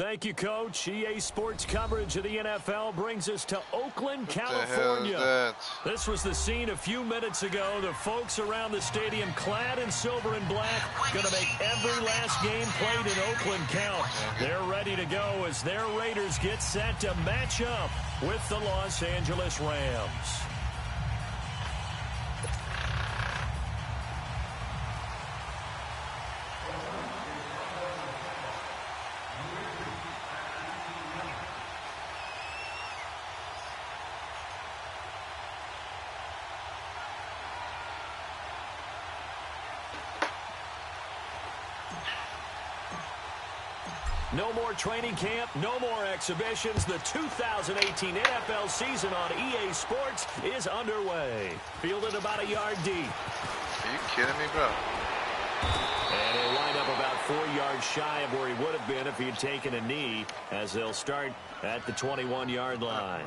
Thank you, Coach. EA Sports coverage of the NFL brings us to Oakland, California. This was the scene a few minutes ago. The folks around the stadium clad in silver and black going to make every last game played in Oakland count. They're ready to go as their Raiders get set to match up with the Los Angeles Rams. No more training camp, no more exhibitions. The 2018 NFL season on EA Sports is underway. Fielded about a yard deep. Are you kidding me, bro? And he'll wind up about 4 yards shy of where he would have been if he had taken a knee, as they'll start at the 21-yard line.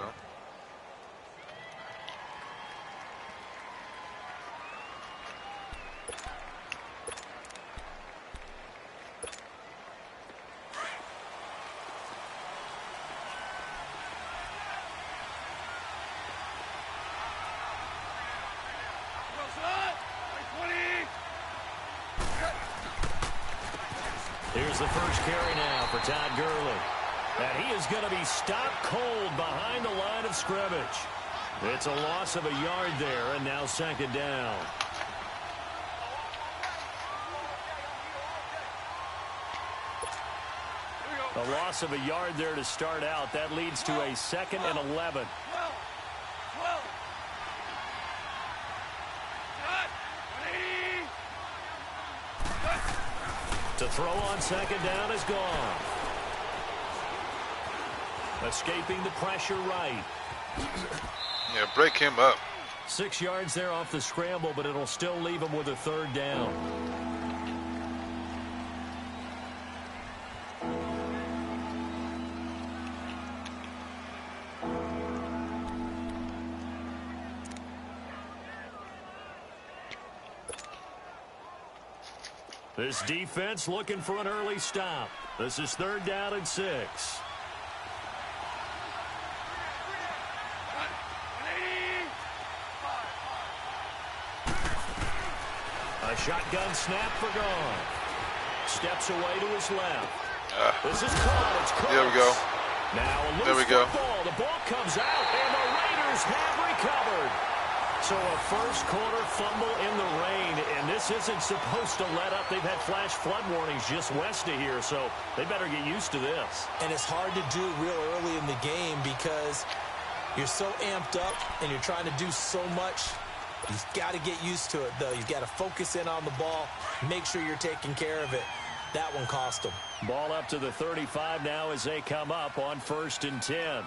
Here's the first carry now for Todd Gurley. And he is going to be stopped cold behind the line of scrimmage. It's a loss of a yard there, and now second down. A loss of a yard there to start out. That leads to a 2nd and 11. To throw on second down is gone. Escaping the pressure right. Yeah, break him up. 6 yards there off the scramble, but it'll still leave him with a third down. This defense looking for an early stop. This is 3rd down and 6. A shotgun snap for Goff. Steps away to his left. This is caught. It's close. There we go. Now a loose there we go. Ball. The ball comes out, and the Raiders have recovered. So a first-quarter fumble in the rain, and this isn't supposed to let up. They've had flash flood warnings just west of here, so they better get used to this. And it's hard to do real early in the game because you're so amped up and you're trying to do so much. You've got to get used to it, though. You've got to focus in on the ball, make sure you're taking care of it. That one cost them. Ball up to the 35 now as they come up on 1st and 10.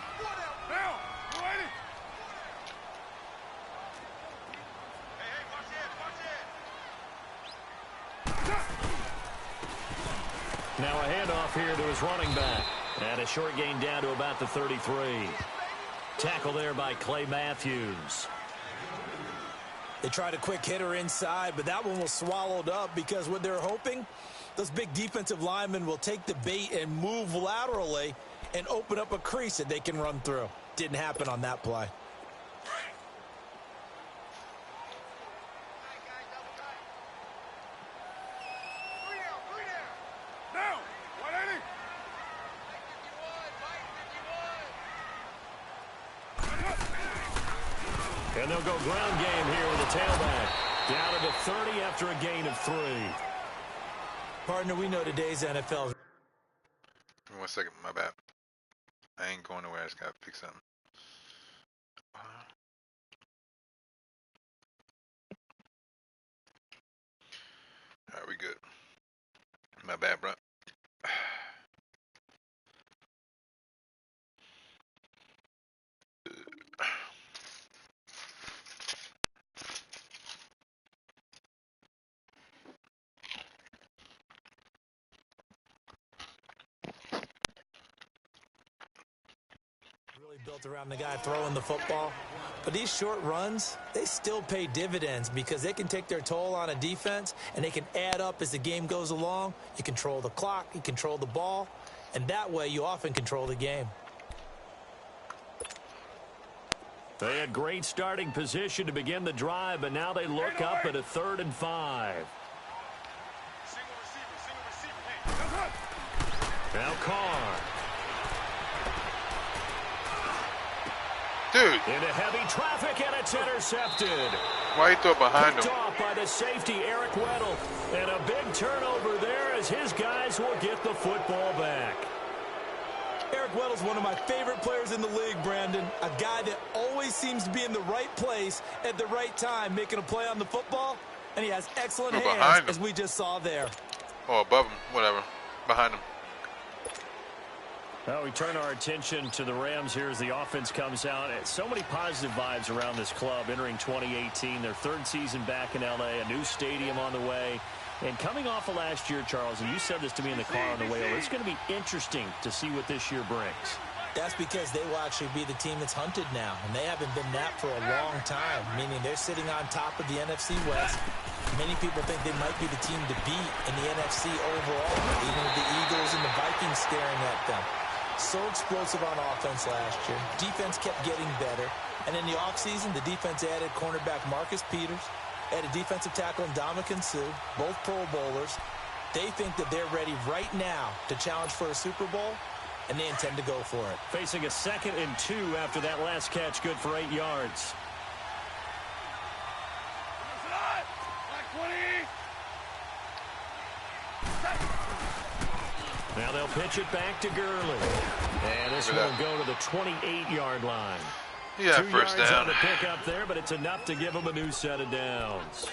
Now a handoff here to his running back. And a short gain down to about the 33. Tackle there by Clay Matthews. They tried a quick hitter inside, but that one was swallowed up because what they're hoping, those big defensive linemen will take the bait and move laterally and open up a crease that they can run through. Didn't happen on that play. And they'll go ground game here with a tailback. Down to the 30 after a gain of 3. Partner, we know today's NFL. Give me 1 second, my bad. I ain't going nowhere. I just gotta pick something. Alright, we good. My bad, bro. Built around the guy throwing the football. But these short runs, they still pay dividends because they can take their toll on a defense and they can add up as the game goes along. You control the clock, you control the ball, and that way you often control the game. They had great starting position to begin the drive, but now they look up at a 3rd and 5. Now Carr. Dude. Into heavy traffic, and it's intercepted. Why you throw behind him? Picked off by the safety, Eric Weddle. And a big turnover there as his guys will get the football back. Eric Weddle's one of my favorite players in the league, Brandon. A guy that always seems to be in the right place at the right time, making a play on the football. And he has excellent hands, as we just saw there. Oh, above him, whatever. Behind him. Well, we turn our attention to the Rams here as the offense comes out. So many positive vibes around this club entering 2018. Their 3rd season back in L.A., a new stadium on the way. And coming off of last year, Charles, and you said this to me in the car on the way over, it's going to be interesting to see what this year brings. That's because they will actually be the team that's hunted now, and they haven't been that for a long time, meaning they're sitting on top of the NFC West. Many people think they might be the team to beat in the NFC overall, even with the Eagles and the Vikings staring at them. So explosive on offense last year. Defense kept getting better. And in the offseason, the defense added cornerback Marcus Peters, added defensive tackle Ndamukong Suh, both Pro Bowlers. They think that they're ready right now to challenge for a Super Bowl, and they intend to go for it. Facing a 2nd and 2 after that last catch, good for 8 yards. Now they'll pitch it back to Gurley. And this will go to the 28-yard line. Yeah, 2 first yards down. on the pick up there, but it's enough to give them a new set of downs.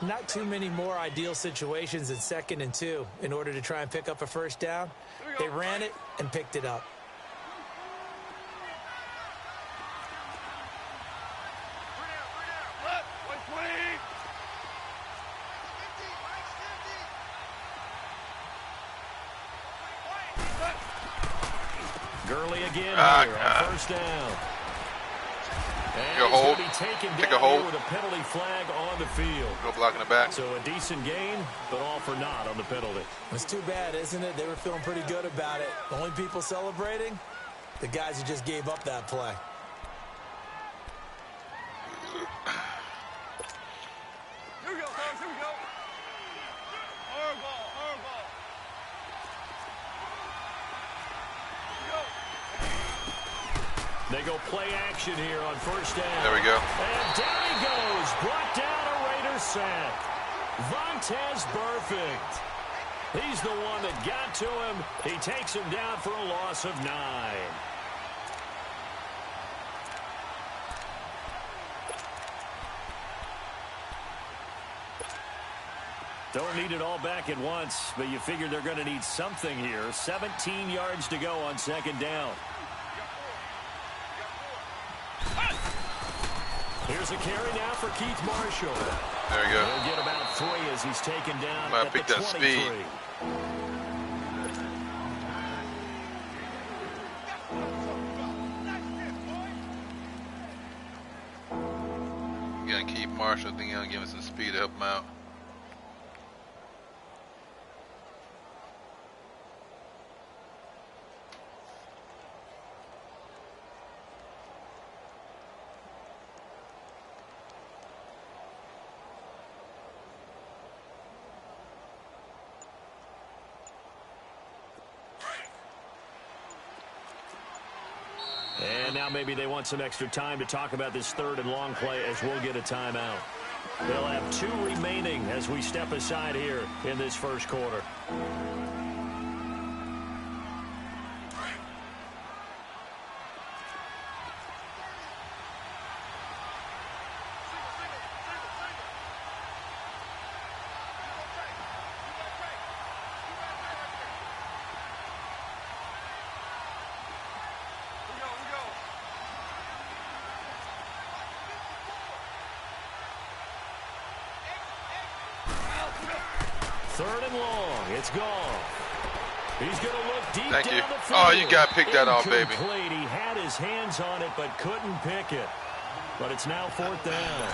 Not too many more ideal situations in 2nd and 2 in order to try and pick up a first down. They ran it and picked it up. Gurley again here on first down. And Take a hold. Take a hold. With a penalty flag on the field. Go block in the back. So a decent gain, but all for naught on the penalty. It's too bad, isn't it? They were feeling pretty good about it. The only people celebrating, the guys who just gave up that play. Here we go, guys. Here we go. Hard ball, hard ball. They go play action here on first down. There we go. And down he goes. Brought down a Raider sack. Vontaze Burfict. He's the one that got to him. He takes him down for a loss of 9. Don't need it all back at once, but you figure they're going to need something here. 17 yards to go on second down. Here's a carry now for Keith Marshall. There we go. He'll get about 3 as he's taken down Might at the pick that 23. speed. You're gonna keep Marshall. I think you're gonna give him some speed to help him out. And now maybe they want some extra time to talk about this 3rd and long play as we'll get a timeout. They'll have 2 remaining as we step aside here in this first quarter. Third and long. It's gone. He's going to look deep Thank down you. the field. Oh, you got to pick that off, baby. Incomplete. He had his hands on it but couldn't pick it. But it's now 4th down.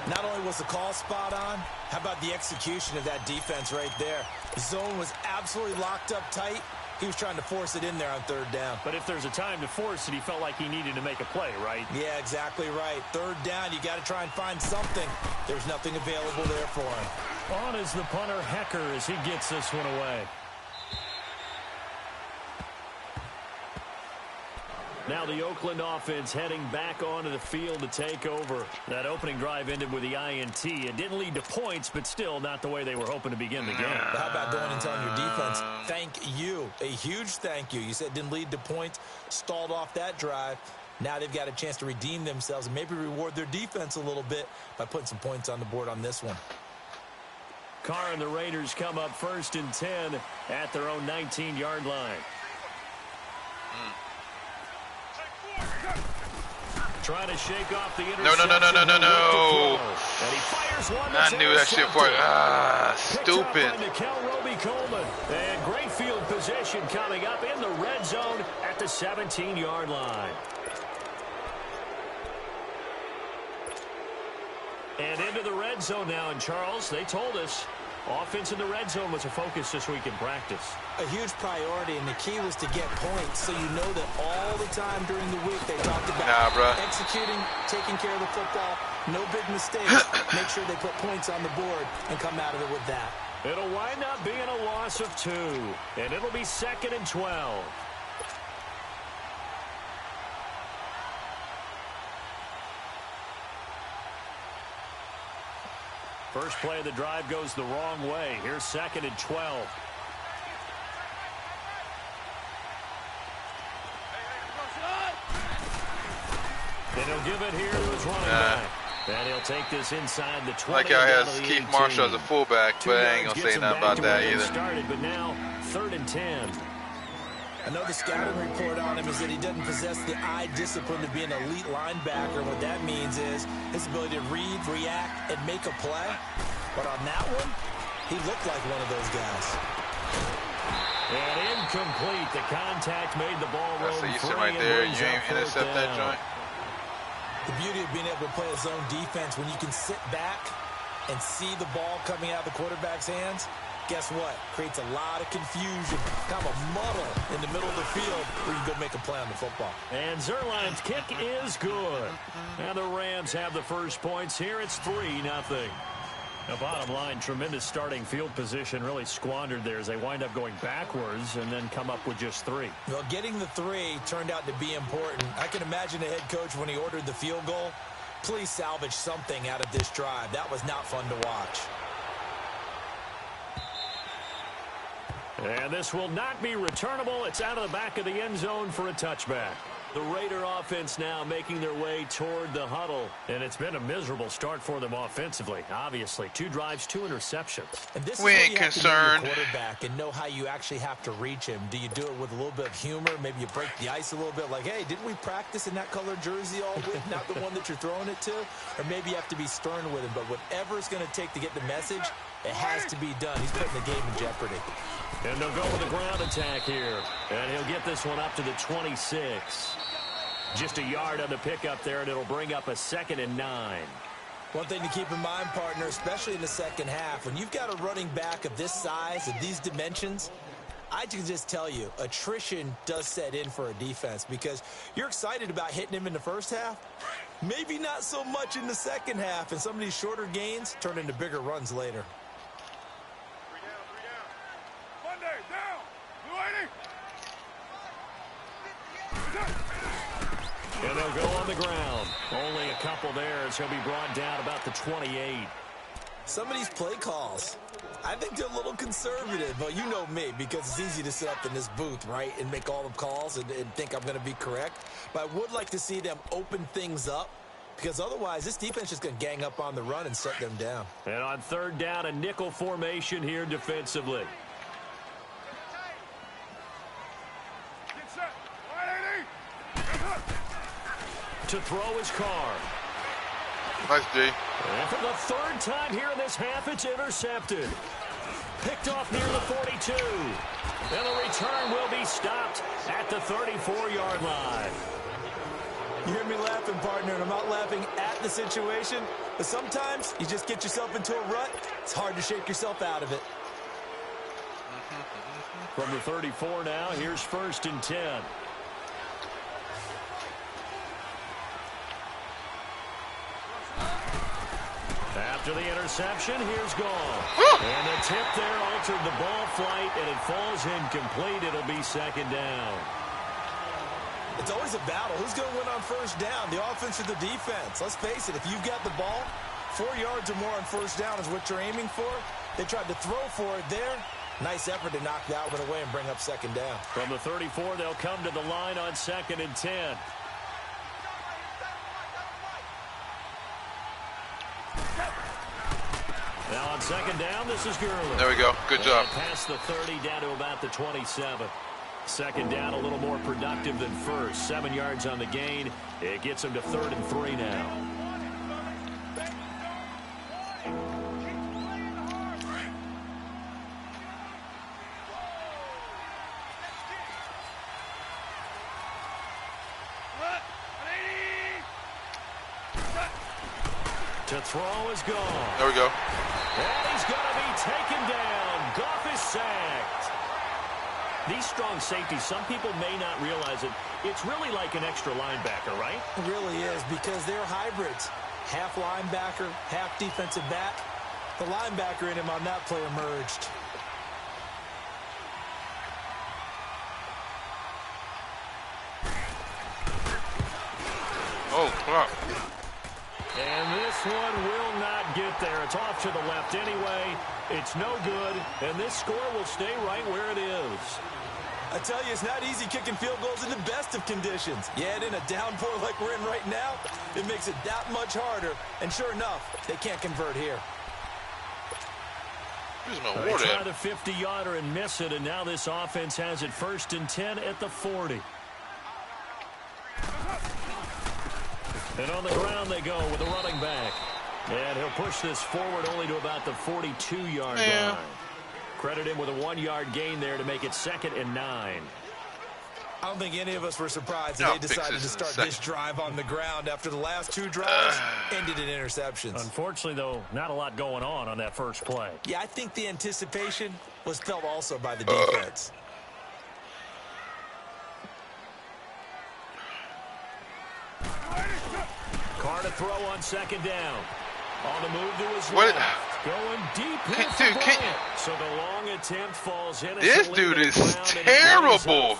Not only was the call spot on, how about the execution of that defense right there? The zone was absolutely locked up tight. He was trying to force it in there on third down. But if there's a time to force it, he felt like he needed to make a play, right? Yeah, exactly right. Third down, you got to try and find something. There's nothing available there for him. On is the punter, Hecker, as he gets this one away. Now the Oakland offense heading back onto the field to take over. That opening drive ended with the INT. It didn't lead to points, but still not the way they were hoping to begin the game. How about going and telling your defense, thank you, a huge thank you. You said it didn't lead to points, stalled off that drive. Now they've got a chance to redeem themselves and maybe reward their defense a little bit by putting some points on the board on this one. Carr and the Raiders come up 1st and 10 at their own 19-yard line. Trying to shake off the interception. No. And he fires one. I knew that shit for stupid. Roby-Coleman. And great field position coming up in the red zone at the 17-yard line. And into the red zone now. And Charles, they told us offense in the red zone was a focus this week in practice. A huge priority, and the key was to get points, so you know that all the time during the week they talked about executing, taking care of the football, no big mistakes, make sure they put points on the board and come out of it with that. It'll wind up being a loss of 2, and it'll be 2nd and 12. First play of the drive goes the wrong way. Here's 2nd and 12. Then he'll give it here to his running back. And he'll take this inside the 20. Like how he has Keith Marshall as a fullback, but I ain't gonna say nothing about that either. Started, but now 3rd and 10. I know the scouting report on him is that he doesn't possess the eye discipline to be an elite linebacker. What that means is his ability to read, react, and make a play. But on that one, he looked like one of those guys. And incomplete. The contact made the ball roll. So you sit right there, you ain't intercept that joint. The beauty of being able to play a zone defense when you can sit back and see the ball coming out of the quarterback's hands. Guess what? Creates a lot of confusion, kind of a muddle in the middle of the field where you can go make a play on the football. And Zuerlein's kick is good. And the Rams have the first points here. It's 3-0. The bottom line, tremendous starting field position, really squandered there as they wind up going backwards and then come up with just 3. Well, getting the 3 turned out to be important. I can imagine the head coach when he ordered the field goal. Please salvage something out of this drive. That was not fun to watch. And this will not be returnable. It's out of the back of the end zone for a touchback. The Raider offense now making their way toward the huddle. And it's been a miserable start for them offensively. Obviously, 2 drives, 2 interceptions. And this we is ain't you have concerned. To be your quarterback and know how you actually have to reach him. Do you do it with a little bit of humor? Maybe you break the ice a little bit. Like, hey, didn't we practice in that colored jersey all week? Not the one that you're throwing it to? Or maybe you have to be stern with him. But whatever it's going to take to get the message, it has to be done. He's putting the game in jeopardy. And they'll go with a ground attack here. And he'll get this one up to the 26. Just a yard on the pickup there, and it'll bring up a 2nd and 9. One thing to keep in mind, partner, especially in the second half, when you've got a running back of this size, of these dimensions, I can just tell you, attrition does set in for a defense because you're excited about hitting him in the first half. Maybe not so much in the second half, and some of these shorter gains turn into bigger runs later. 3 down. Monday, down. And they'll go on the ground. Only a couple there as he'll be brought down about the 28. Some of these play calls, I think they're a little conservative. But you know me, because it's easy to sit up in this booth, right, and make all the calls and think I'm going to be correct. But I would like to see them open things up, because otherwise this defense is going to gang up on the run and shut them down. And on 3rd down, a nickel formation here defensively. Get set. 180. To throw his Carr. Nice, G. And for the 3rd time here in this half, it's intercepted. Picked off near the 42. And the return will be stopped at the 34-yard line. You hear me laughing, partner, and I'm not laughing at the situation, but sometimes you just get yourself into a rut. It's hard to shake yourself out of it. From the 34 now, here's 1st and 10. After the interception, here's Gall. And the tip there altered the ball flight, and it falls incomplete. It'll be 2nd down. It's always a battle. Who's going to win on 1st down, the offense or the defense? Let's face it, if you've got the ball, 4 yards or more on 1st down is what you're aiming for. They tried to throw for it there. Nice effort to knock that one away and bring up 2nd down. From the 34, they'll come to the line on 2nd and 10. Now on 2nd down, this is Gurley. There we go. Good job. Past the 30 down to about the 27. 2nd down, a little more productive than 1st. 7 yards on the gain. It gets him to 3rd and 3 now. To throw is gone. There we go. And he's going to be taken down. Goff is sacked. These strong safeties, some people may not realize it. It's really like an extra linebacker, right? It really is, because they're hybrids. Half linebacker, half defensive back. The linebacker in him on that play emerged. Oh, crap. And this one will not get there. It's off to the left anyway. It's no good, and this score will stay right where it is. I tell you, it's not easy kicking field goals in the best of conditions. Yet in a downpour like we're in right now, it makes it that much harder. And sure enough, they can't convert here. They try the 50-yarder and miss it, and now this offense has it 1st and 10 at the 40. And on the ground they go with a running back. And he'll push this forward only to about the 42-yard line. Credit him with a 1-yard gain there to make it 2nd and 9. I don't think any of us were surprised that they decided to start this drive on the ground after the last 2 drives ended in interceptions. Unfortunately, though, not a lot going on that first play. Yeah, I think the anticipation was felt also by the defense. Carr to throw on 2nd down. On the move to his left. Going deep here for Bryant. So the long attempt falls in. This dude is terrible.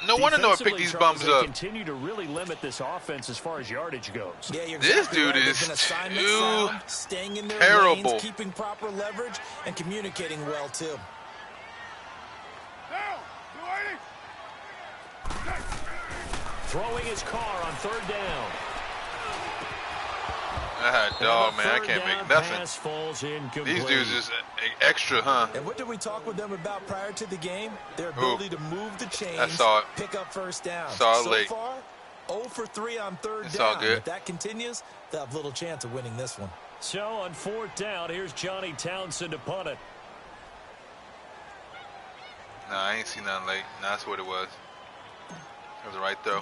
No wonder Noah picked these bums up. Continue to really limit this offense as far as yardage goes. Yeah, you're this dude is too staying in their terrible. Lanes, keeping proper leverage, and communicating well, too. Throwing his Carr on 3rd down. Dog, man, I can't make nothing. These dudes is extra, huh? And what did we talk with them about prior to the game? Their ability to move the chains, pick up 1st down. So late. Far, 0 for 3 on 3rd down. All good. If that continues, they'll have little chance of winning this one. So on 4th down, here's Johnny Townsend to punt it. Nah, I ain't seen nothing late. Nah, that's what it was. It was the right throw.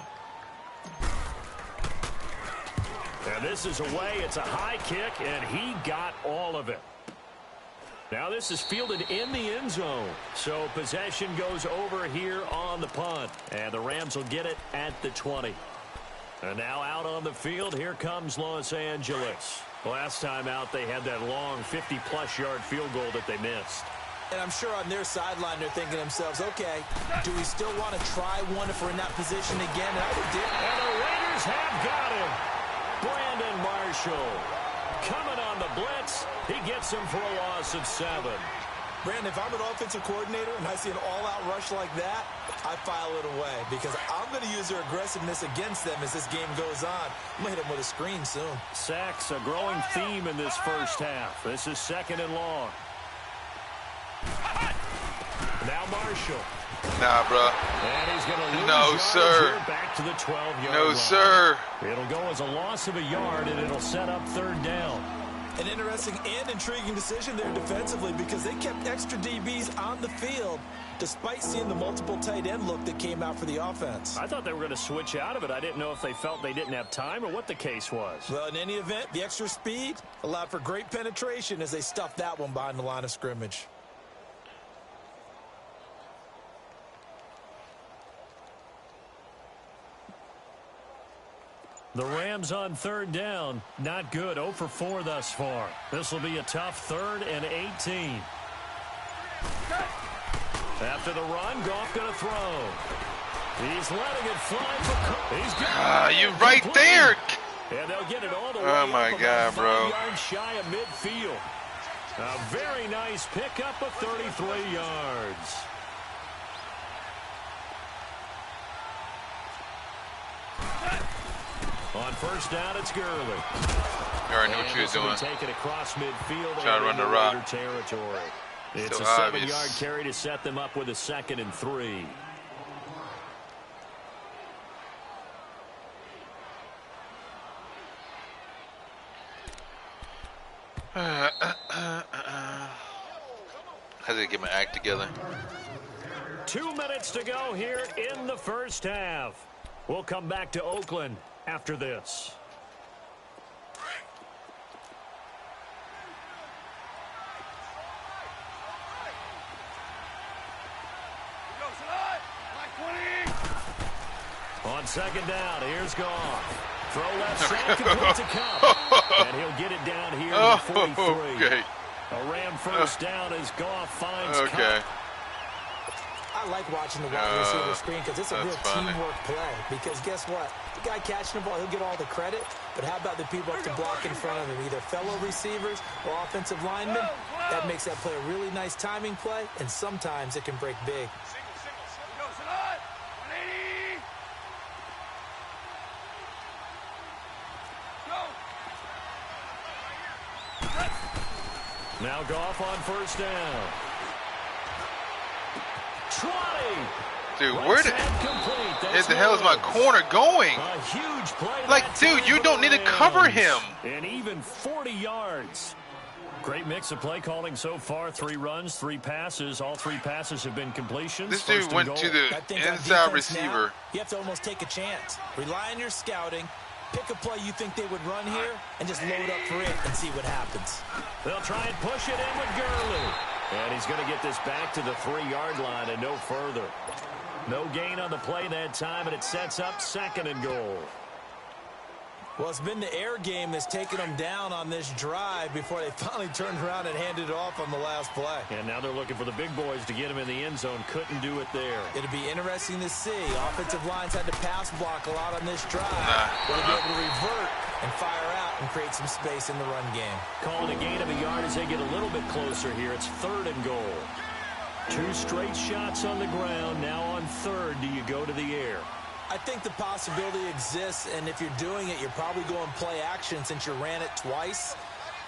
And this is away. It's a high kick, and he got all of it. Now this is fielded in the end zone. So possession goes over here on the punt. And the Rams will get it at the 20. And now out on the field, here comes Los Angeles. Last time out, they had that long 50-plus yard field goal that they missed. And I'm sure on their sideline, they're thinking to themselves, okay, do we still want to try one if we're in that position again? And the Raiders have got him. Brandon Marshall coming on the blitz. He gets him for a loss of 7. Brandon, if I'm an offensive coordinator and I see an all-out rush like that, I file it away because I'm going to use their aggressiveness against them as this game goes on. I'm going to hit them with a screen soon. Sacks, a growing theme in this first half. This is 2nd and long. Now Marshall. Nah, bro. And he's going to lose no, sir. Back to the 12-yard No, line. sir. It'll go as a loss of a yard, and it'll set up 3rd down. An interesting and intriguing decision there defensively because they kept extra DBs on the field despite seeing the multiple tight end look that came out for the offense. I thought they were going to switch out of it. I didn't know if they felt they didn't have time or what the case was. Well, in any event, the extra speed allowed for great penetration as they stuffed that one behind the line of scrimmage. The Rams on third down. Not good. 0 for 4 thus far. This will be a tough 3rd and 18. After the run, Goff going to throw. He's letting it fly for He's got you right there. And they'll get it all the way. Oh my God, bro. 5 yards shy of midfield. A very nice pickup of 33 yards. On first down, it's Gurley. You already knew what you was doing. Taken across midfield. Trying to run the rock. Territory. It's so a 7-yard carry to set them up with a 2nd and 3. Has to get my act together. 2 minutes to go here in the first half. We'll come back to Oakland after this. On second down, here's Goff. Throw left side, complete to Kupp. And he'll get it down here at 43. Okay. A Ram first down as Goff finds Okay. Kupp. I like watching the wide receiver screen because it's a real teamwork play. Because guess what? The guy catching the ball, he'll get all the credit. But how about the people up to block in front of him? Either fellow receivers or offensive linemen. That makes that play a really nice timing play, and sometimes it can break big. Now Goff on first down. 20. Dude, where the hell is my corner going? A huge play. Like, dude, you don't need to cover him. And even 40 yards. Great mix of play calling so far. 3 runs, 3 passes. All 3 passes have been completions. This dude went to the inside receiver. Now, you have to almost take a chance. Rely on your scouting. Pick a play you think they would run here and just load up for it and see what happens. They'll try and push it in with Gurley. And he's going to get this back to the 3-yard line and no further. No gain on the play that time, and it sets up 2nd and goal. Well, it's been the air game that's taken them down on this drive before they finally turned around and handed it off on the last play. And now they're looking for the big boys to get him in the end zone. Couldn't do it there. It'll be interesting to see. Offensive lines had to pass block a lot on this drive. Will they be able to revert and fire out and create some space in the run game? Calling a gain of a yard as they get a little bit closer here. It's 3rd and goal. 2 straight shots on the ground. Now on 3rd, do you go to the air? I think the possibility exists, and if you're doing it, you're probably going play action since you ran it twice.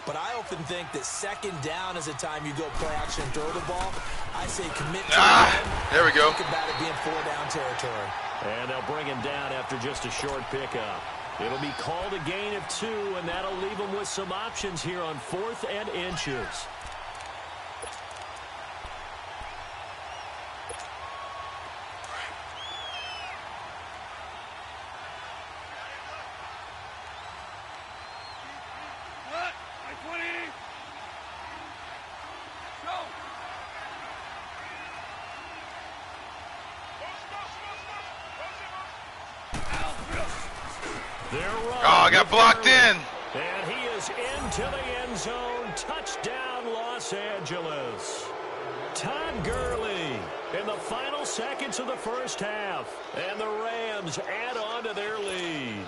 But I often think that 2nd down is the time you go play action and throw the ball. I say commit to it. There we go. Think about it being 4-down territory. And they'll bring him down after just a short pickup. It'll be called a gain of 2, and that'll leave them with some options here on 4th and inches. Oh, I got blocked in. And he is into the end zone. Touchdown, Los Angeles. Todd Gurley in the final seconds of the first half. And the Rams add on to their lead.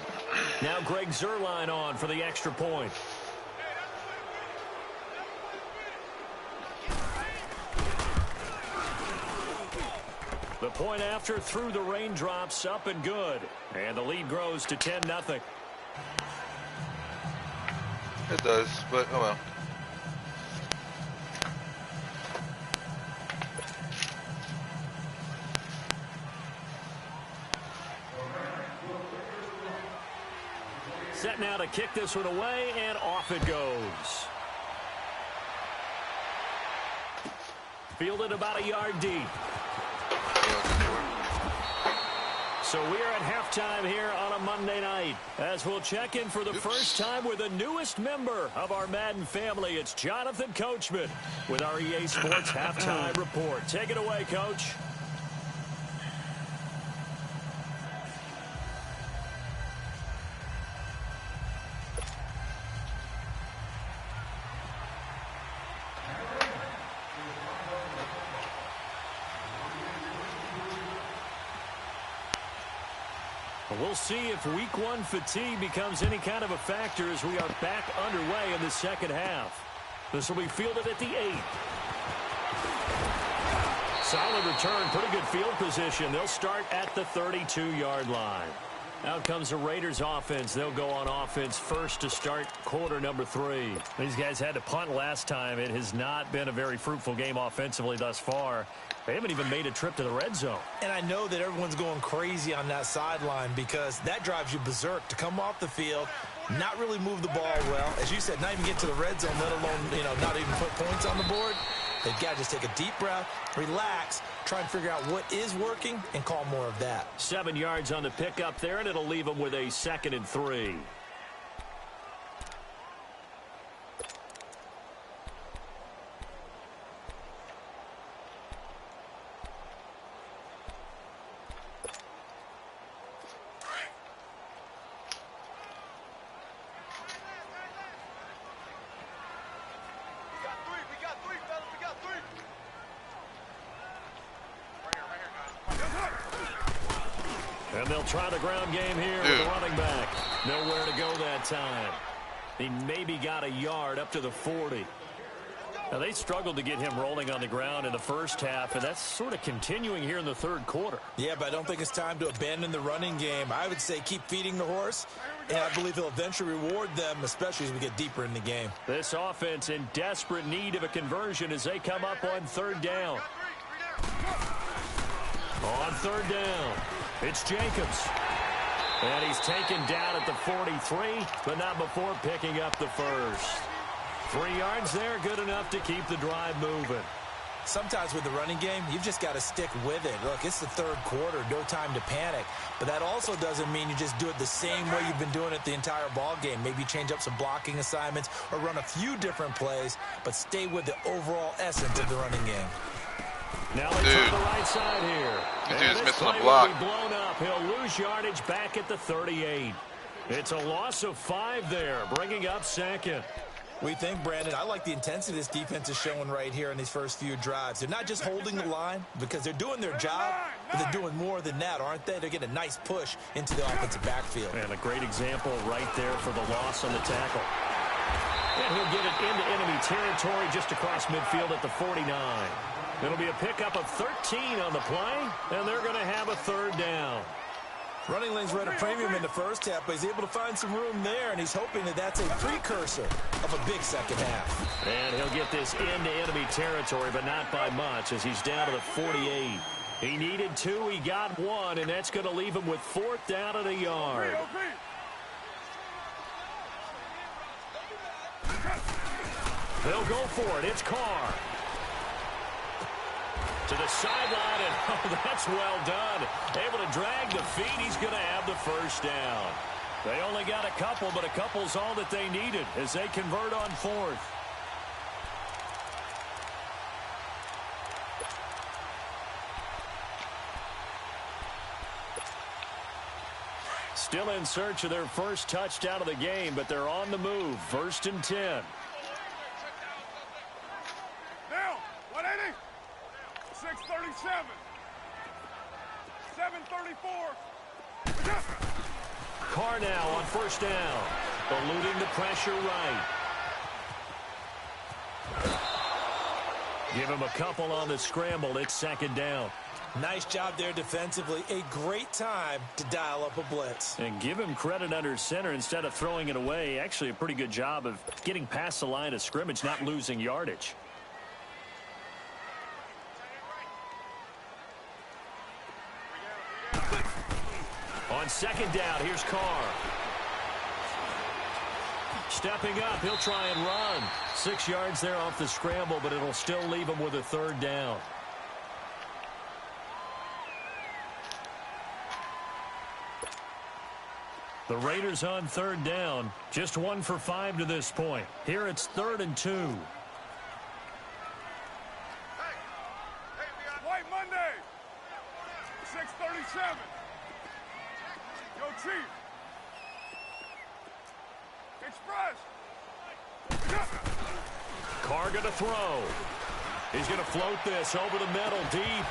Now Greg Zuerlein on for the extra point. The point after through the raindrops, up and good. And the lead grows to 10-0. It does, but oh well. Set now to to kick this one away, and off it goes. Fielded about a yard deep. So we are at halftime here on a Monday night as we'll check in for the first time with the newest member of our Madden family. It's Jonathan Coachman with our EA Sports Halftime Report. Take it away, Coach. We'll see if week one fatigue becomes any kind of a factor as we are back underway in the second half. This will be fielded at the 8. Solid return, pretty good field position. They'll start at the 32-yard line. Out comes the Raiders offense. They'll go on offense first to start quarter number 3. These guys had to punt last time. It has not been a very fruitful game offensively thus far. They haven't even made a trip to the red zone. And I know that everyone's going crazy on that sideline because that drives you berserk to come off the field, not really move the ball well. As you said, not even get to the red zone, let alone, not even put points on the board. They've got to just take a deep breath, relax, try and figure out what is working, and call more of that. 7 yards on the pickup there, and it'll leave them with a 2nd and 3. And they'll try the ground game here with the running back. Nowhere to go that time. He maybe got a yard up to the 40. Now, they struggled to get him rolling on the ground in the first half, and that's sort of continuing here in the third quarter. Yeah, but I don't think it's time to abandon the running game. I would say keep feeding the horse, and I believe he'll eventually reward them, especially as we get deeper in the game. This offense in desperate need of a conversion as they come up on 3rd down. On 3rd down, it's Jacobs. And he's taken down at the 43, but not before picking up the first. 3 yards there, good enough to keep the drive moving. Sometimes with the running game, you've just got to stick with it. Look, it's the third quarter, no time to panic. But that also doesn't mean you just do it the same way you've been doing it the entire ball game. Maybe change up some blocking assignments or run a few different plays, but stay with the overall essence of the running game. Now they try the right side here. This dude's missing a block. Will be blown up. He'll lose yardage back at the 38. It's a loss of 5 there, bringing up 2nd. We think, Brandon, I like the intensity this defense is showing right here in these first few drives. They're not just holding the line because they're doing their job, but they're doing more than that, aren't they? They're getting a nice push into the offensive backfield. And a great example right there for the loss on the tackle. And he'll get it into enemy territory just across midfield at the 49. It'll be a pickup of 13 on the play, and they're going to have a 3rd down. Running lanes were at a premium in the first half, but he's able to find some room there, and he's hoping that that's a precursor of a big second half. And he'll get this into enemy territory, but not by much as he's down to the 48. He needed 2, he got 1, and that's going to leave him with 4th down at a yard. They'll go for it. It's Carr. To the sideline, and oh, that's well done. Able to drag the feet. He's going to have the 1st down. They only got a couple, but a couple's all that they needed as they convert on 4th. Still in search of their first touchdown of the game, but they're on the move. 1st and 10. Now, 180. 637. 734. Carr now on 1st down. Eluding the pressure right. Give him a couple on the scramble. It's 2nd down. Nice job there defensively. A great time to dial up a blitz. And give him credit under center instead of throwing it away. Actually a pretty good job of getting past the line of scrimmage, not losing yardage. On 2nd down, here's Carr. Stepping up, he'll try and run. 6 yards there off the scramble, but it'll still leave him with a 3rd down. The Raiders on 3rd down. Just 1 for 5 to this point. Here it's 3rd and 2. White Monday. 6:37. Yo, Chief. Express. Carr going to throw. He's going to float this over the middle deep.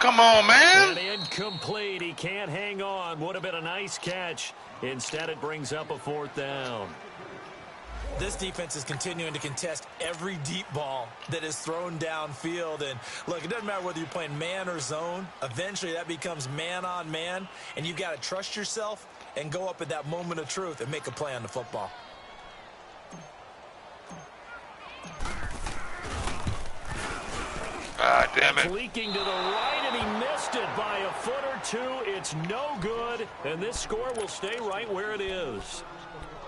Come on, man. And incomplete. He can't hang on. Would have been a nice catch. Instead, it brings up a 4th down. This defense is continuing to contest every deep ball that is thrown downfield. And look, it doesn't matter whether you're playing man or zone. Eventually, that becomes man on man. And you've got to trust yourself and go up at that moment of truth and make a play on the football. Ah, damn it. Leaking to the right, and he missed it by a foot or 2. It's no good, and this score will stay right where it is.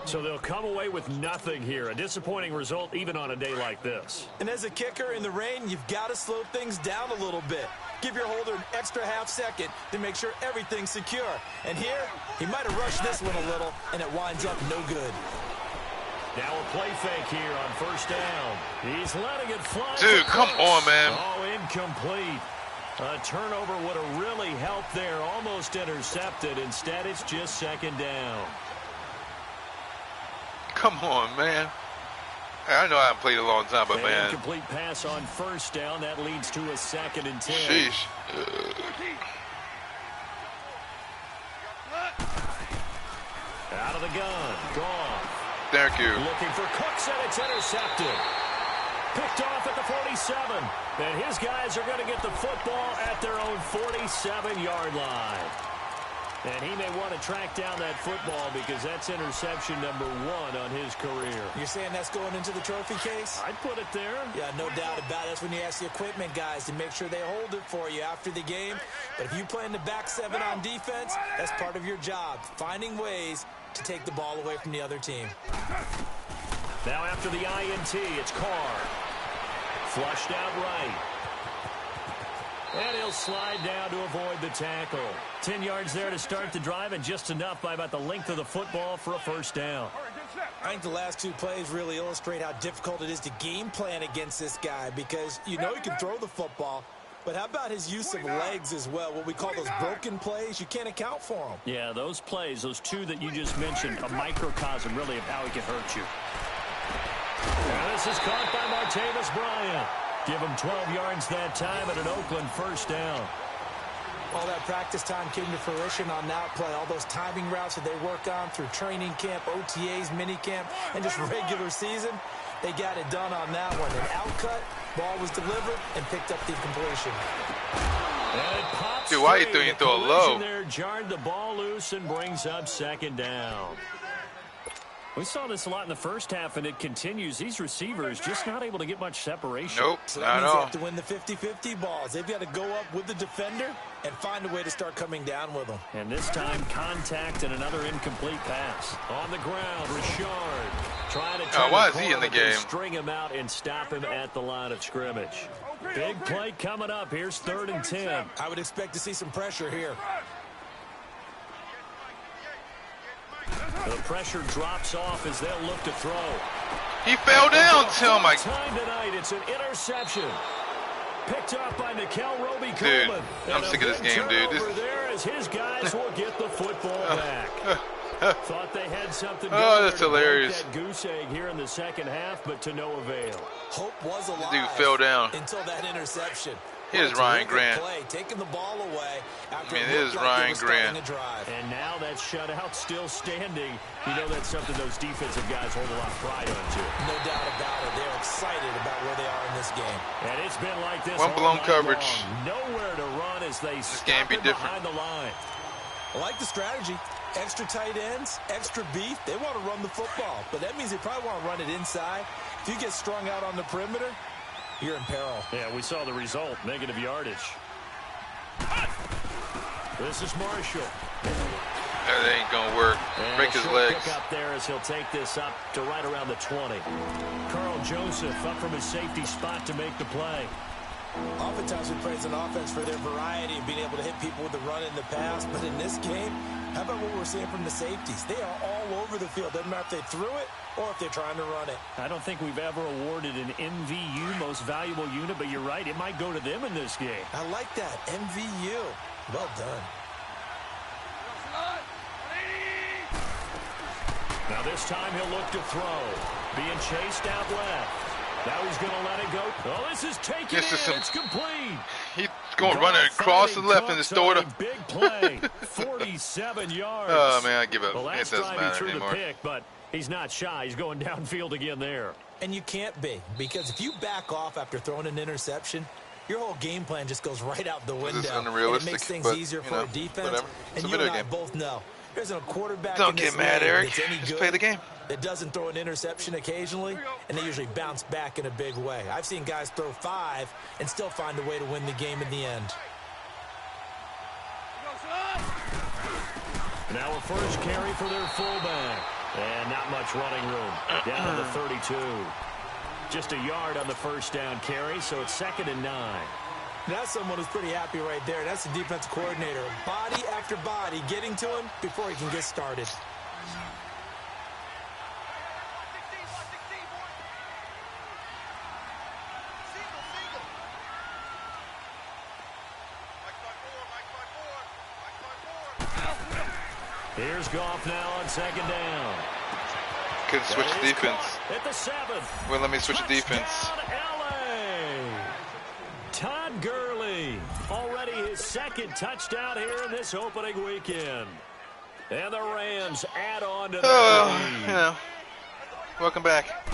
So they'll come away with nothing here. A disappointing result even on a day like this. And as a kicker in the rain, you've got to slow things down a little bit. Give your holder an extra half second to make sure everything's secure. And here, he might have rushed this one a little, and it winds up no good. Now a play fake here on 1st down. He's letting it fly. Dude, come on, man. Oh, incomplete. A turnover would have really helped there. Almost intercepted. Instead, it's just 2nd down. Come on, man. I know I haven't played a long time, but, man. Incomplete pass on 1st down. That leads to a 2nd and 10. Sheesh. Out of the gun. Gone. Thank you. Looking for Cooks, and it's intercepted. Picked off at the 47. And his guys are going to get the football at their own 47-yard line. And he may want to track down that football because that's interception number 1 on his career. You're saying that's going into the trophy case? I'd put it there. Yeah, no doubt about it. That's when you ask the equipment guys to make sure they hold it for you after the game. But if you play in the back 7 on defense, that's part of your job, finding ways to take the ball away from the other team. Now after the INT, it's Carr. Flushed out right. And he'll slide down to avoid the tackle. 10 yards there to start the drive, and just enough by about the length of the football for a 1st down. I think the last 2 plays really illustrate how difficult it is to game plan against this guy because you know he can throw the football, but how about his use of legs as well? What we call those broken plays, you can't account for them. Yeah, those plays, those 2 that you just mentioned, a microcosm really of how he can hurt you. And this is caught by Martavis Bryant. Give him 12 yards that time and an Oakland 1st down. All that practice time came to fruition on that play. All those timing routes that they work on through training camp, OTAs, minicamp, and just regular season, they got it done on that one. An outcut, ball was delivered, and picked up the completion. And it pops. Dude, why are you doing it to a low? There jarred the ball loose and brings up 2nd down. We saw this a lot in the first half, and it continues. These receivers just not able to get much separation. Nope, so not that at means all. they have to win the 50-50 balls. They've got to go up with the defender and find a way to start coming down with them. And this time, contact and another incomplete pass. On the ground, Richard trying to turn why is he in the game? String him out and stop him at the line of scrimmage. Big play coming up. Here's 3rd and 10. I would expect to see some pressure here. The pressure drops off as they'll look to throw. He fell down. Oh my. Time tonight, it's an interception. Picked up by Nickel Roby-Coleman. Dude, I'm sick of this game, dude. Over there as his guys will get the football back. Thought they had something going. Oh, that's hilarious. That goose egg here in the 2nd half, but to no avail. Hope was alive. Dude fell down. Until that interception. Here's Ryan Grant. Play, taking the ball away after it is Ryan Grant. And now that shutout still standing. You know that's something those defensive guys hold a lot of pride onto. No doubt about it. They're excited about where they are in this game. And it's been like this. One blown coverage. Nowhere to run as they this game be different. Behind the line. I like the strategy. Extra tight ends, extra beef. They want to run the football, but that means they probably want to run it inside. If you get strung out on the perimeter, you're in peril. Yeah, we saw the result. Negative yardage. This is Marshall. That ain't gonna work. Break his legs. Pick up there as he'll take this up to right around the 20. Carl Joseph up from his safety spot to make the play. Oftentimes we praise an offense for their variety of being able to hit people with the run in the pass, but in this game, how about what we're seeing from the safeties? They are all over the field. Doesn't matter if they threw it or if they're trying to run it. I don't think we've ever awarded an MVU, most valuable unit, but you're right, it might go to them in this game. I like that, MVU. Well done. Now this time he'll look to throw. Being chased out left. Now he's going to let it go. Oh, this is taken in. It's complete. He's going to run it across the left and just throw it. Big play. 47 yards. Oh, man, I give up. Well, it doesn't matter anymore. The pick, but he's not shy. He's going downfield again there. And you can't be, because if you back off after throwing an interception, your whole game plan just goes right out the window. This is unrealistic, and it makes things but, easier for a defense. Whatever. It's and a you and I game. both know. There's a quarterback Don't in this get mad, league Eric. that's any Just good, play the game. that doesn't throw an interception occasionally, and they usually bounce back in a big way. I've seen guys throw 5 and still find a way to win the game in the end. Now a first carry for their fullback. And not much running room. Down to the 32. Just a yard on the first down carry, so it's 2nd and 9. That's someone who's pretty happy right there. That's the defensive coordinator. Body after body getting to him before he can get started. Here's Goff now on 2nd down. Could switch defense. At the 7th. Well, let me switch defense. Todd Gurley, already his 2nd touchdown here in this opening weekend. And the Rams add on to the lead. You know, welcome back.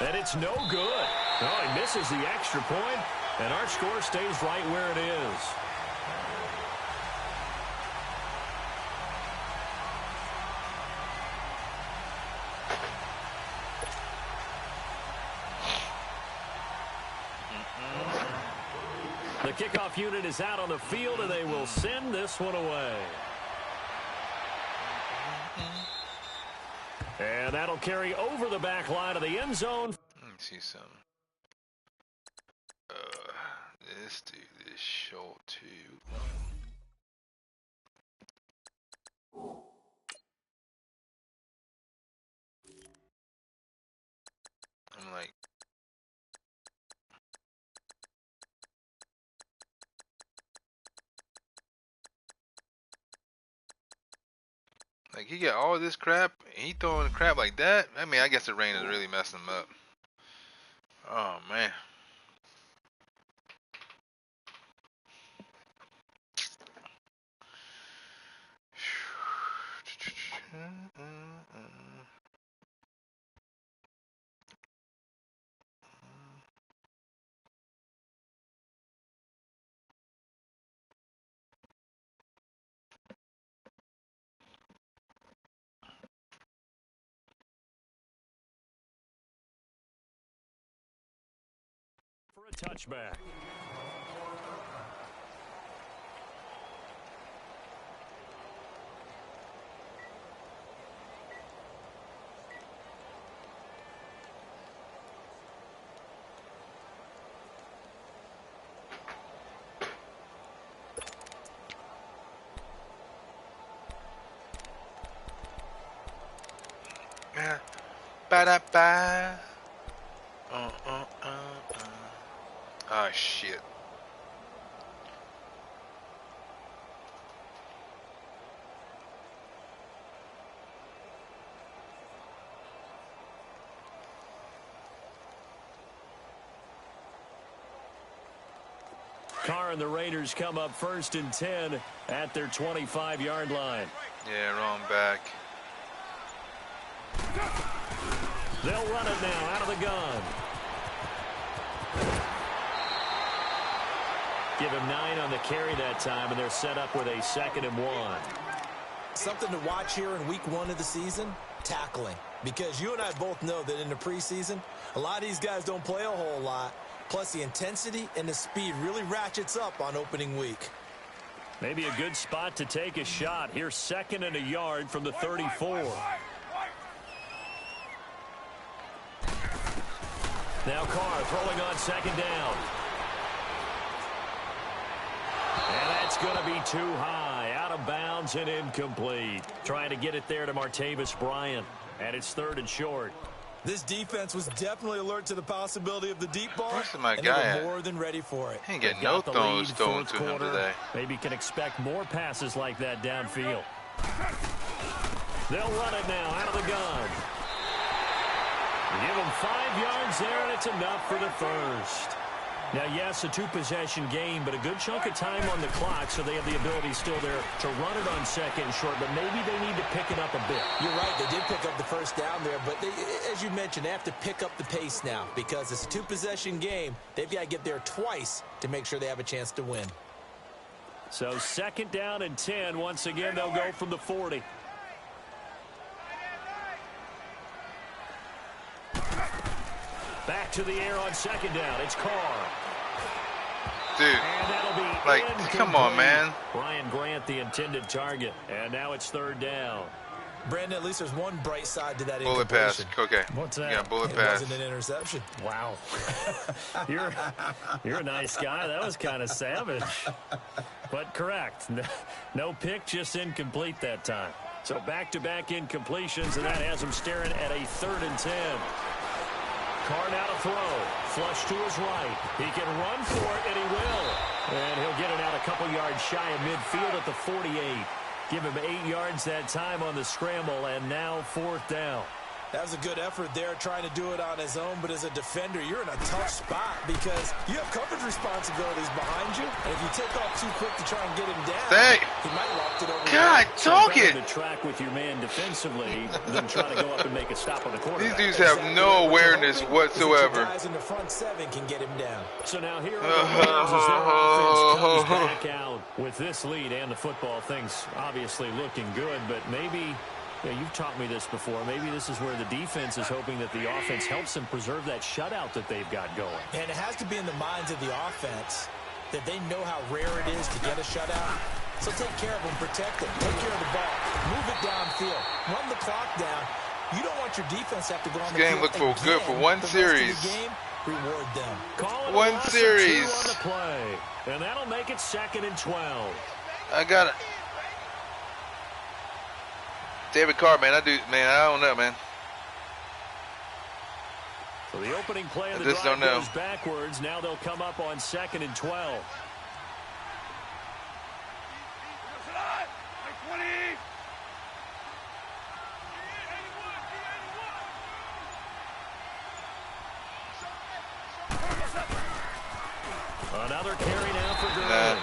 And it's no good. Oh, he misses the extra point, and our score stays right where it is. The kickoff unit is out on the field, and they will send this one away. And that'll carry over the back line of the end zone. Let me see some. This dude is short too. I'm like, he got all this crap, and he throwing crap like that. I mean, I guess the rain is really messing him up. Oh man. For a touchback. Ba-da-ba. Oh, shit. Carr and the Raiders come up 1st and 10 at their 25-yard line. Yeah, wrong back. They'll run it now out of the gun. Give him 9 on the carry that time, and they're set up with a 2nd and 1. Something to watch here in week 1 of the season, tackling. Because you and I both know that in the preseason, a lot of these guys don't play a whole lot. Plus, the intensity and the speed really ratchets up on opening week. Maybe a good spot to take a shot. Here's 2nd and a yard from the 34. Now Carr throwing on 2nd down. And that's going to be too high. Out of bounds and incomplete. Trying to get it there to Martavis Bryant. And it's 3rd and short. This defense was definitely alert to the possibility of the deep ball. Where's my and guy they were more than ready for it. He ain't getting no throws thrown to him today. Maybe can expect more passes like that downfield. They'll run it now out of the gun. Give him 5 yards there, and it's enough for the first. Now, yes, a 2-possession game, but a good chunk of time on the clock, so they have the ability still there to run it on 2nd and short, but maybe they need to pick it up a bit. You're right. They did pick up the first down there, but they, as you mentioned, they have to pick up the pace now because it's a 2-possession game. They've got to get there twice to make sure they have a chance to win. So 2nd down and 10. Once again, they'll go from the 40. Back to the air on 2nd down. It's Carr. Dude, and that'll be like, come on, man. Brian Grant, the intended target. And now it's 3rd down. Brandon, at least there's one bright side to that bullet pass. Okay. What's that? Yeah, bullet it pass. wasn't an interception. Wow. You're a nice guy. That was kind of savage. But correct. No pick, just incomplete that time. So back-to-back incompletions, and that has him staring at a 3rd and 10. Carr now to throw. Flush to his right. He can run for it, and he will. And he'll get it out a couple yards shy of midfield at the 48. Give him 8 yards that time on the scramble, and now 4th down. That was a good effort there, trying to do it on his own. But as a defender, you're in a tough spot because you have coverage responsibilities behind you. And if you take off too quick to try and get him down, he might loft it over. God, talk it. To track with your man defensively than trying to go up and make a stop on the quarterback. These dudes have no awareness whatsoever. Guys in the front 7 can get him down. So now here are the Rams as their offense comes back out with this lead and the football. Things obviously looking good, but maybe. Yeah, you've taught me this before. Maybe this is where the defense is hoping that the offense helps them preserve that shutout that they've got going. And it has to be in the minds of the offense that they know how rare it is to get a shutout. So take care of them, protect them, take care of the ball, move it downfield, run the clock down. You don't want your defense to have to go on the game field looked good for one series. Game, reward them. One series. On the play, and that'll make it 2nd and 12. I got it. David Carr, man, I don't know, man. So the opening play of the drive goes backwards. Now they'll come up on 2nd and 12. Another carry now for Gurley.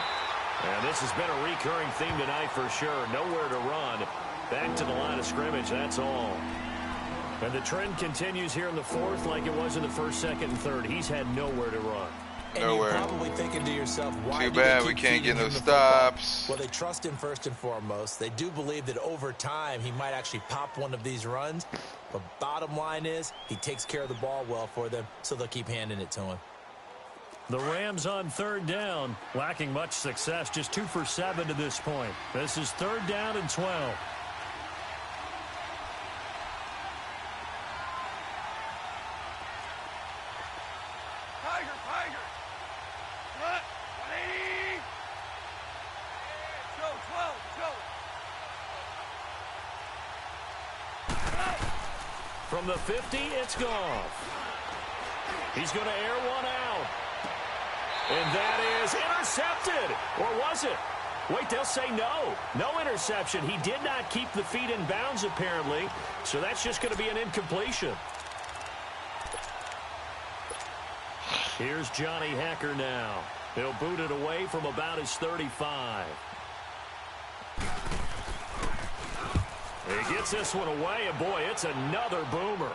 And this has been a recurring theme tonight for sure. Nowhere to run. Back to the line of scrimmage, that's all. And the trend continues here in the 4th like it was in the 1st, 2nd, and 3rd. He's had nowhere to run. And you're probably thinking to yourself, why too bad we can't get no stops. Well, they trust him first and foremost. They do believe that over time he might actually pop one of these runs. But bottom line is he takes care of the ball well for them, so they'll keep handing it to him. The Rams on 3rd down, lacking much success, just 2 for 7 to this point. This is 3rd down and 12. From the 50, it's Goff. He's going to air one out. And that is intercepted. Or was it? Wait, they'll say no. No interception. He did not keep the feet in bounds, apparently. So that's just going to be an incompletion. Here's Johnny Hacker now. He'll boot it away from about his 35. He gets this one away, and boy, it's another boomer.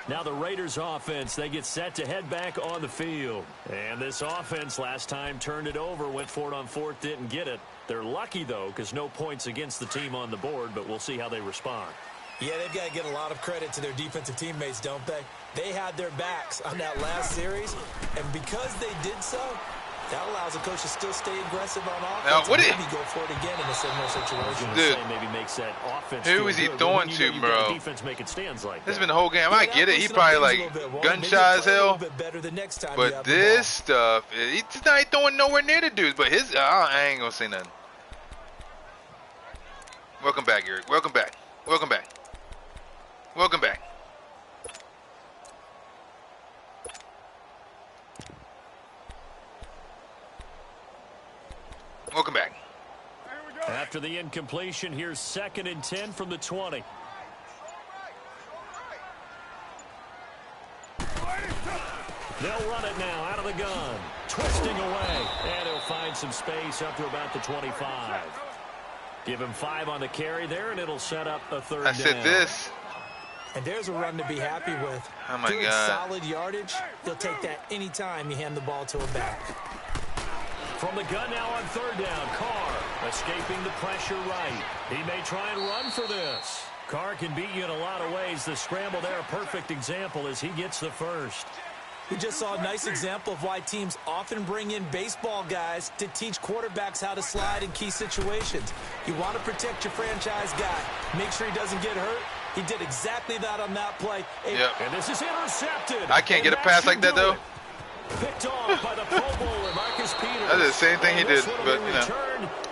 Now the Raiders offense, they get set to head back on the field. And this offense last time turned it over, went for it on 4th, didn't get it. They're lucky, though, because no points against the team on the board, but we'll see how they respond. Yeah, they've got to get a lot of credit to their defensive teammates, don't they? They had their backs on that last series, and because they did so, that allows the coach to still stay aggressive on offense and maybe go for it again in a similar situation. Dude, maybe makes that offense who is he throwing to, bro? Defense make it stands like this has been the whole game. I get it. He probably like gun shy as hell. But this stuff, he's not throwing nowhere near the dudes. But his, I ain't gonna say nothing. Welcome back, Eric. Welcome back. Welcome back. Welcome back. Welcome back. After the incompletion, here's 2nd and 10 from the 20. They'll run it now out of the gun. Twisting away. And he'll find some space up to about the 25. Give him 5 on the carry there, and it'll set up a 3rd down. I said this. And there's a run to be happy with. Oh, my Good, God. solid yardage. He'll take that anytime you hand the ball to him back. From the gun now on 3rd down, Carr escaping the pressure right. He may try and run for this. Carr can beat you in a lot of ways. The scramble there, a perfect example as he gets the first. We just saw a nice example of why teams often bring in baseball guys to teach quarterbacks how to slide in key situations. You want to protect your franchise guy. Make sure he doesn't get hurt. He did exactly that on that play. Yep. And this is intercepted. I can't get a pass like that, though. Picked off by the Pro Bowler, Marcus Peters. I did the same thing he did, but, you know.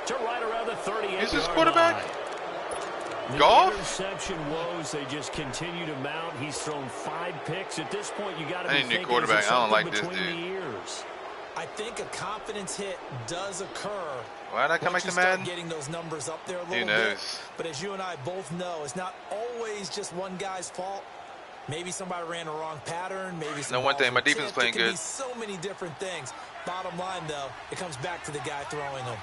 To right around the 38-yard Is this quarterback? line. Golf? Interception woes, they just continue to mount. He's thrown 5 picks. At this point, you got to be I need a new thinking, quarterback. is it I don't like something this between dude. the ears? I think a confidence hit does occur. Why'd I come back once to you start Madden? getting those numbers up there a Who little knows? bit. But as you and I both know, it's not always just one guy's fault. Maybe somebody ran a wrong pattern. Maybe some No, one balls thing, my were defense tipped. playing It can good. be so many different things. Bottom line, though, it comes back to the guy throwing them.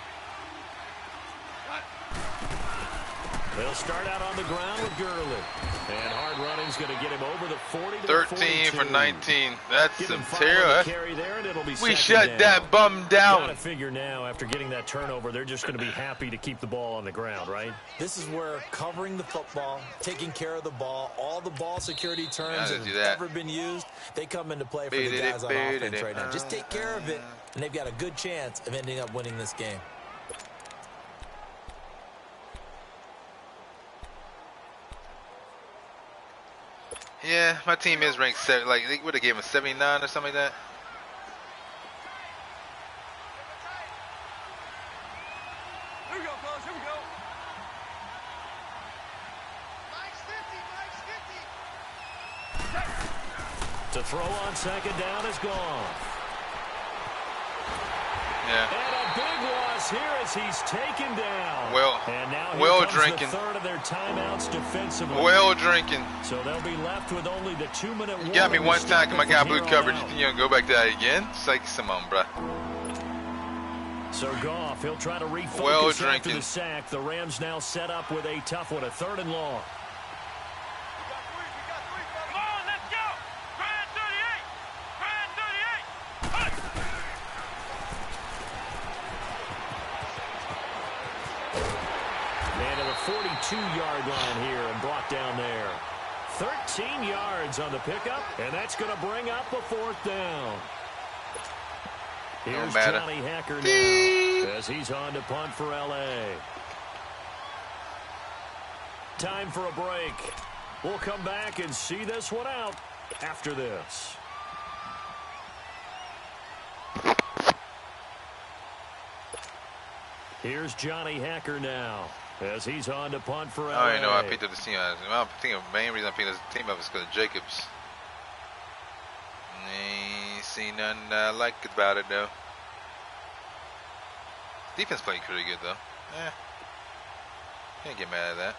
They'll start out on the ground with Gurley. And hard running's going to get him over the 40 to 13 the 42. for 19. That's Give him some 5 on the terror. carry there, and it'll be We 2nd shut down. that bum Gotta down. figure now, after getting that turnover, they're just going to be happy to keep the ball on the ground, right? This is where covering the football, taking care of the ball, all the ball security terms Yeah, that do have that. ever been used, they come into play for the guys on offense right now. Just take care of it, and they've got a good chance of ending up winning this game. Yeah, my team is ranked 7. Like, they would have given him 79 or something like that. Here we go, fellas. Here we go. To throw on 2nd down is gone. Yeah. And a big loss here as he's taken down. Well, and now here well comes drinking. the 3rd of their timeouts defensively. Well drinking. So they'll be left with only the 2-minute warning. You got me one to time, 'cause my start guy from blue here coverage. on out. You know, go back to that again. It's like, come on, bruh. So Goff, he'll try to refocus Well after drinking. the sack. The Rams now set up with a tough one, a 3rd and long. We got three, fellas. Come on, let's go. Grind 38. Grind 38. Hut. And to the 42-yard line here and brought down there. 13 yards on the pickup, and that's going to bring up a 4th down. Here's matter. Johnny Hekker now as he's on to punt for L.A. Time for a break. We'll come back and see this one out after this. Here's Johnny Hekker now as he's on to punt for LA. I don't even know I picked up this team. I think the main reason I picked this team up is because of Jacobs. Ain't seen nothing I like about it, though. Defense playing pretty good, though. Can't get mad at that.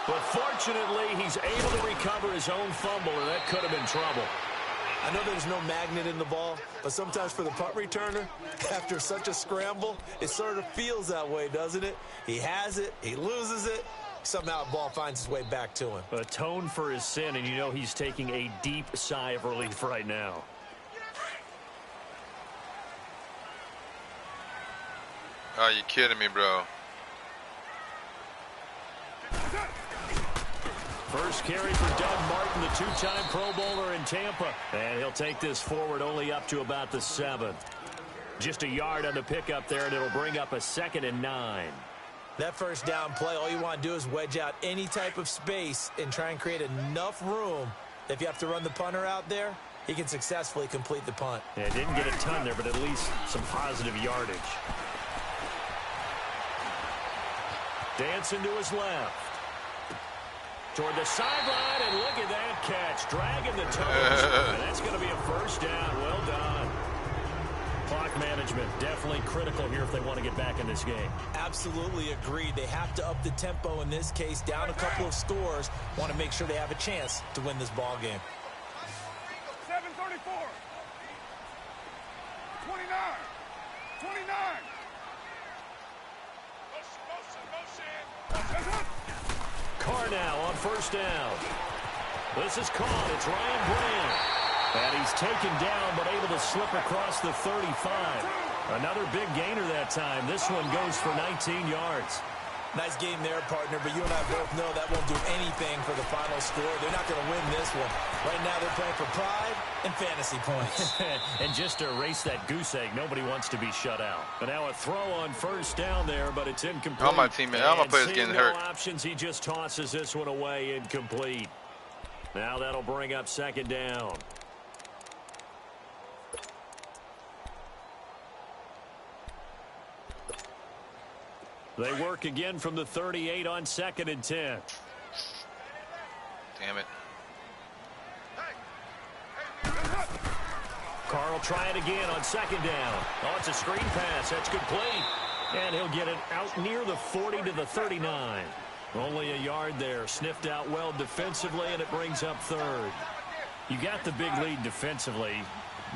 But fortunately, he's able to recover his own fumble, and that could have been trouble. I know there's no magnet in the ball, but sometimes for the punt returner, after such a scramble, it sort of feels that way, doesn't it? He has it, he loses it, somehow the ball finds its way back to him. Atone for his sin, and you know he's taking a deep sigh of relief right now. Oh, you kidding me, bro? First carry for Doug Martin, the two-time Pro Bowler in Tampa. And he'll take this forward only up to about the 7. Just a yard on the pickup there, and it'll bring up a 2nd and 9. That first down play, all you want to do is wedge out any type of space and try and create enough room that if you have to run the punter out there, he can successfully complete the punt. Yeah, didn't get a ton there, but at least some positive yardage. Dancing to his left. Toward the sideline, and look at that catch. Dragging the toes. And that's going to be a first down. Well done. Clock management definitely critical here if they want to get back in this game. Absolutely agreed. They have to up the tempo in this case, down a couple of scores. Want to make sure they have a chance to win this ball game. 7:34. 29. 29. Carr now on first down. This is caught. It's Ryan Brand. And he's taken down but able to slip across the 35. Another big gainer that time. This one goes for 19 yards. Nice game there, partner, but you and I both know that won't do anything for the final score. They're not going to win this one. Right now they're playing for pride and fantasy points. And just to erase that goose egg, nobody wants to be shut out. But now a throw on first down there, but it's incomplete. All my teammates, all my players getting hurt. Options, he just tosses this one away, incomplete. Now that'll bring up 2nd down. They work again from the 38 on 2nd and 10. Damn it. Carr will try it again on 2nd down. Oh, it's a screen pass. That's complete. And he'll get it out near the 40 to the 39. Only a yard there. Sniffed out well defensively, and it brings up 3rd. You got the big lead defensively.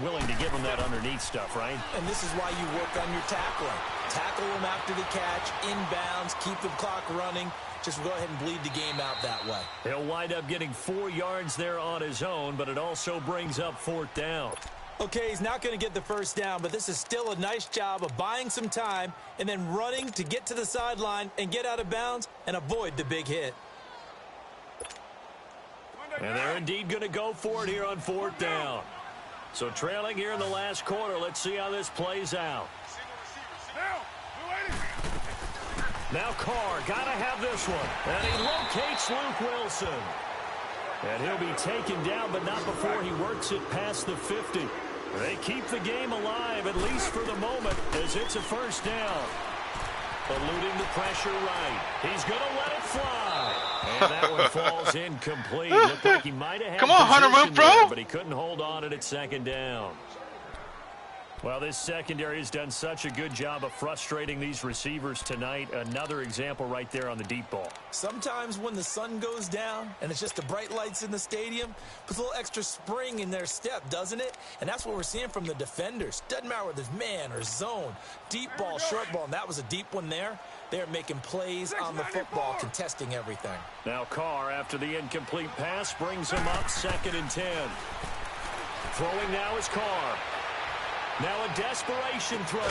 Willing to give them that underneath stuff, right? And this is why you work on your tackling. Tackle them after the catch, inbounds, keep the clock running. Just go ahead and bleed the game out that way. He'll wind up getting 4 yards there on his own, but it also brings up 4th down. Okay, he's not going to get the first down, but this is still a nice job of buying some time and then running to get to the sideline and get out of bounds and avoid the big hit. And they're indeed going to go for it here on 4th down. So trailing here in the last quarter. Let's see how this plays out. Now Carr, got to have this one. And he locates Luke Wilson. And he'll be taken down, but not before he works it past the 50. They keep the game alive, at least for the moment, as it's a first down. Eluding the pressure right. He's going to let it fly. And that one falls incomplete. Looked like he might have had Come on, Hunter, move, bro. there, but he couldn't hold on it at 2nd down. Well, this secondary has done such a good job of frustrating these receivers tonight. Another example right there on the deep ball. Sometimes when the sun goes down and it's just the bright lights in the stadium, puts a little extra spring in their step, doesn't it? And that's what we're seeing from the defenders. Doesn't matter whether it's man or zone, deep ball, short ball, and that was a deep one there. They're making plays on the football, contesting everything. Now Carr, after the incomplete pass, brings him up 2nd and 10. Throwing now is Carr. Now a desperation throw.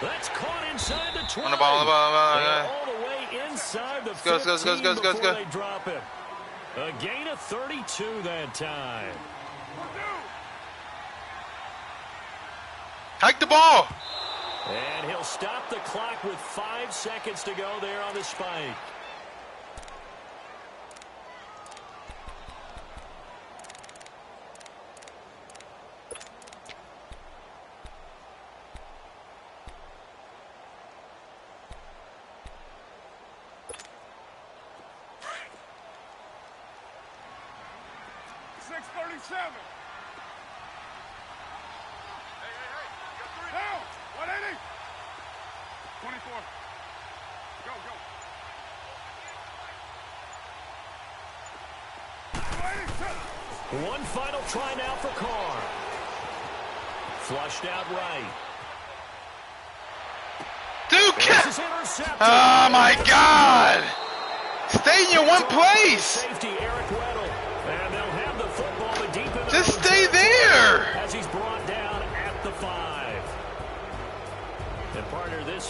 That's caught inside the 20. On the ball, on the ball, all the way inside the 15 before they drop it. A gain of 32 that time. Hike the ball. And he'll stop the clock with 5 seconds to go there on the spike. Down. 180. 24. Go, go. 180. One final try now for Carr. Flushed out right. Dude, oh my God! Stay in your one place. Safety Eric Weddle, and they'll have the football, but deep in the just stay there. As he's brought down at the 5. And partner, this